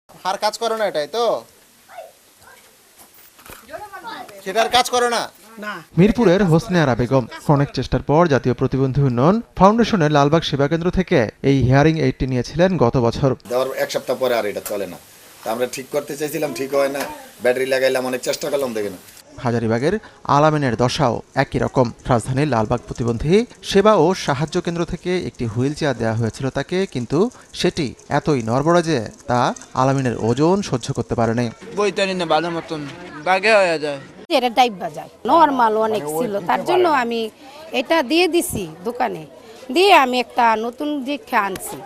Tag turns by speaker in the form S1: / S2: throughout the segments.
S1: আর কাজ করো না, এটাই তো সেটার কাজ করো না।
S2: মিরপুরের হোসনে আরা বেগম অনেক চেষ্টার পর জাতীয় প্রতিবন্ধী উন্নয়ন ফাউন্ডেশনের লালবাগ সেবা কেন্দ্র থেকে এই হিয়ারিং এইডটি নিয়েছিলেন গত বছর।
S3: দেওয়ার এক সপ্তাহ পরে আর এটা চলে না, তা আমরা ঠিক করতে চাইছিলাম, ঠিক হয় না, ব্যাটারি লাগাইলাম, অনেক চেষ্টা করলাম, দেখে না।
S2: হাজারীবাগের আলামিনের দশাও একই রকম। রাজধানীর লালবাগ প্রতিবন্ধী সেবা ও সাহায্য কেন্দ্র থেকে একটি হুইল চেয়ার দেওয়া হয়েছিল তাকে, কিন্তু সেটি এতই নড়বড়ে যে তা আলামিনের ওজন সহ্য করতে পারেনি।
S4: বইটারি না ভালো মতন বাগে হয়ে যায়,
S5: এটা টাইপ বাজায় নরমাল অনেক ছিল, তার জন্য আমি এটা দিয়ে দিছি দোকানে, দিয়ে আমি একটা নতুন দীক্ষা আনছি।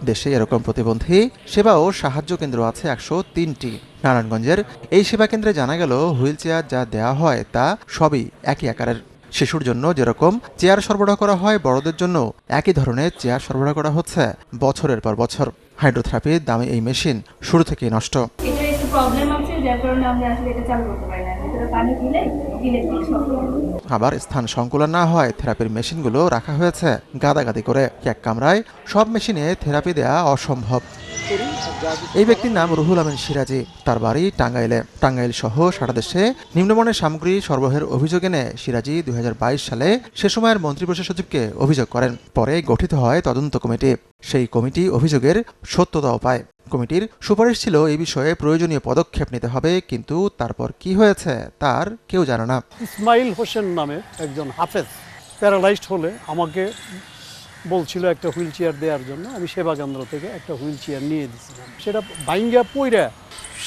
S2: দেশে এরকম প্রতিবন্ধী সেবা ও সাহায্য কেন্দ্র আছে 103টি। নারায়ণগঞ্জের এই সেবা কেন্দ্রে জানা গেল হুইল চেয়ার যা দেওয়া হয় তা সবই একই আকারের। শিশুর জন্য যেরকম চেয়ার সরবরাহ করা হয়, বড়দের জন্য একই ধরনের চেয়ার সরবরাহ করা হচ্ছে বছরের পর বছর। হাইড্রোথেরাপির দামি এই মেশিন শুরু থেকেই নষ্ট।
S6: এটা একটু প্রবলেম আছে, যার কারণে আমরা আসলে এটা চালু করতে পারি না। ভিতরে পানি দিলে ইলেকট্রিক শক লাগবে।
S2: আবার স্থান সংকুলন না হয় থেরাপির মেশিনগুলো রাখা হয়েছে গাদাগাদি করে। এক কামরায় সব মেশিনে থেরাপি দেয়া অসম্ভব। এই ব্যক্তির নাম রুহুল আমিন সিরাজি। তার বাড়ি টাঙ্গাইলে। টাঙ্গাইল সহ সারা দেশে নিম্নমানের সামগ্রী সরবরাহের অভিযোগ এনে সিরাজি 2022 সালে সে সময়ের মন্ত্রিপরিষদ সচিবকে অভিযোগ করেন। পরে গঠিত হয় তদন্ত কমিটি। সেই কমিটি অভিযোগের সত্যতাও পায়। কমিটির সুপারিশ ছিল এই বিষয়ে প্রয়োজনীয় পদক্ষেপ নিতে হবে, কিন্তু তারপর কি হয়েছে তার কেউ জানে না।
S7: ইসমাইল হোসেন নামে একজন হাফেজ প্যারালাইজড হলে আমাকে বলছিল একটা হুইল চেয়ার দেওয়ার জন্য। আমি সেবা কেন্দ্র থেকে একটা হুইল চেয়ার নিয়ে দিয়েছিলাম, সেটা ভাঙ্গা পইরা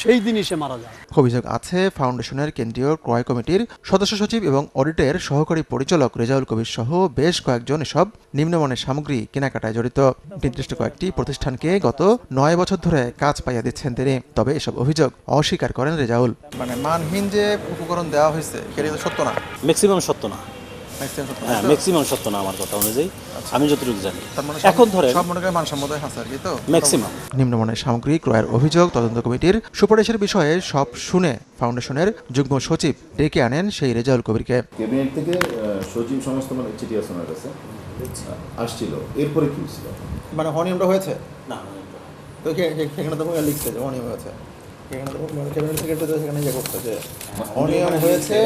S7: সেই দিনই সে মারা যায়।
S2: অভিযোগ আছে ফাউন্ডেশনের কেন্দ্রীয় ক্রয় কমিটির সদস্য সচিব এবং অডিটের সহকারী পরিচালক রেজাউল কবির সহ বেশ কয়েকজন এসব নিম্নমানের সামগ্রী কেনাকাটায় জড়িত। নির্দিষ্ট কয়েকটি প্রতিষ্ঠানকে গত 9 বছর ধরে কাজ পাইয়া দিচ্ছেন তিনি। তবে এসব অভিযোগ অস্বীকার করেন রেজাউল।
S1: মানে মানহীন যে উপকরণ দেওয়া হয়েছে সেটা তো সত্য না,
S8: ম্যাক্সিমাম সত্য না। হ্যাঁ, ম্যাক্সিমাম সত্য না আমার কথা অনুযায়ী, আমি যতটুকু জানি। এখন ধরে
S1: সব মনে করেন মানসম্মত আছে আর কি, তো
S8: ম্যাক্সিমাম
S2: নিম্নমানের সামগ্রী ক্রয়ের অভিযোগ তদন্ত কমিটির সুপারিশের বিষয়ে সব শুনে ফাউন্ডেশনের যুগ্ম সচিব ডেকে আনেন সেই রেজাউল কবিরকে।
S9: ক্যাবিনেট থেকে সচিব সমস্ত মানে চিঠি আছে ওনার কাছে আসছিল, এরপরে কি ছিল?
S1: মানে অনিয়মটা হয়েছে
S8: না,
S1: তো সেখানে তো লিখছে যে অনিয়ম হয়েছে, সেখানে তো ক্যাবিনেট সেক্রেটারি তো সেখানে ইয়ে করছে যে অনিয়ম হয়েছে,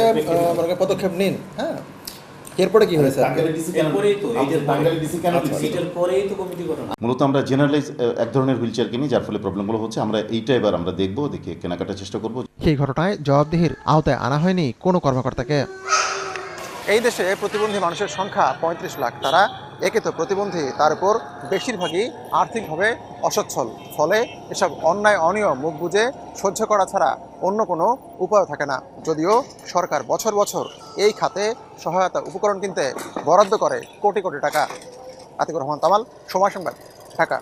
S1: মানে পদক্ষেপ নিন। হ্যাঁ, এরপরে কি হয়েছে?
S9: মূলত আমরা জেনারেলাইজ এক ধরনের হুইল চেয়ার কিনি, যার ফলে প্রবলেমগুলো হচ্ছে। আমরা এইটা এবার আমরা দেখবো, দেখে কেনাকাটার চেষ্টা করবো।
S2: এই ঘটনায় জবাবদিহির আওতায় আনা হয়নি কোনো কর্মকর্তাকে। এই দেশে প্রতিবন্ধী মানুষের সংখ্যা 35 লাখ। তারা একে তো প্রতিবন্ধী, তার উপর বেশিরভাগই আর্থিকভাবে অসচ্ছল। ফলে এসব অন্যায় অনিয়ম মুখ বুজে সহ্য করা ছাড়া অন্য কোনো উপায় থাকে না। যদিও সরকার বছর বছর এই খাতে সহায়তা উপকরণ কিনতে বরাদ্দ করে কোটি কোটি টাকা। আতিকুর রহমান তামাল, সময় সংবাদ, ঢাকা।